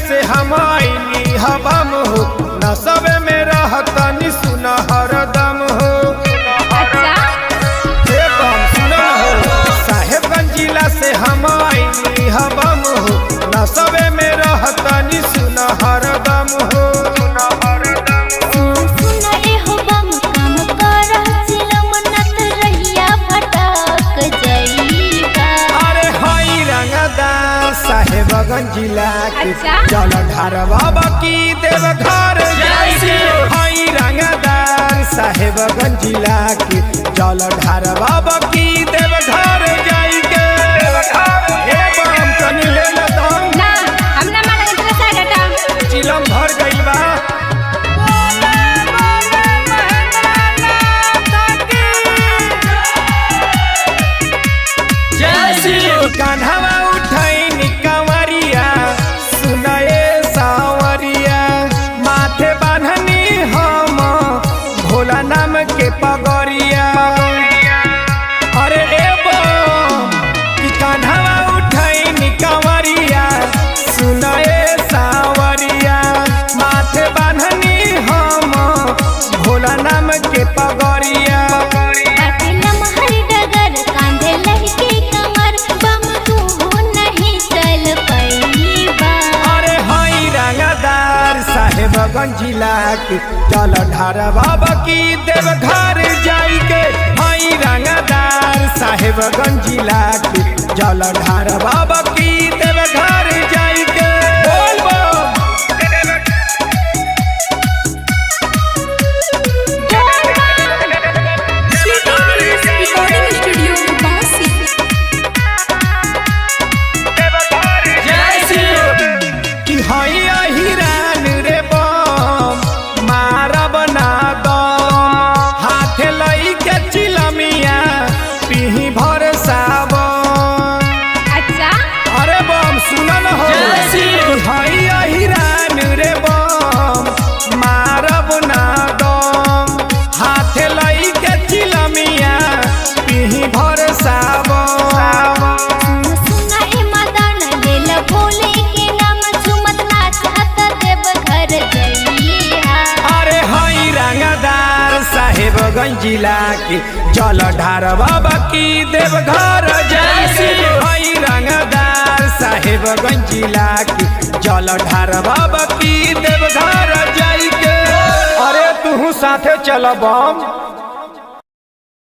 से हम आईनी हबम हो न सबे में रहतनी सुन हरदम हो। साहेबगंज जिला से हम आईनी हबम हो न सबे में रहतनी सुन हरदम हो। साहेबगंज जिला के चल ढार बाबा की देवघर जाइके हई रंगदार। साहेबगंज जिला के चल ढार बाबा की देवघर जाइके हम तनी ले लतम ना हम ना माने तो सागटा चिलम भर गइल बा। कान्हवा उठैनी कंवरिया सुनाए सावरिया माथे बांधनी हम भोला नाम के पगड़िया। अरे कान्हवा उठैनी कंवरिया सुनाए सावरिया माथे बांधनी हम भोला नाम के पगड़िया। साहेबगंज जिला के चल ढार बाबा की देवघर जाइके हई रंगदार। साहेबगंज जिला के चल ढार बाबा की देवघर जाइके साहेबगंज जिला के चल ढार बाबा की देवघर जाइके हई रंगदार। साहेबगंज जिला के चल ढार बाबा की देवघर जाइके। अरे तू साथे चल बम।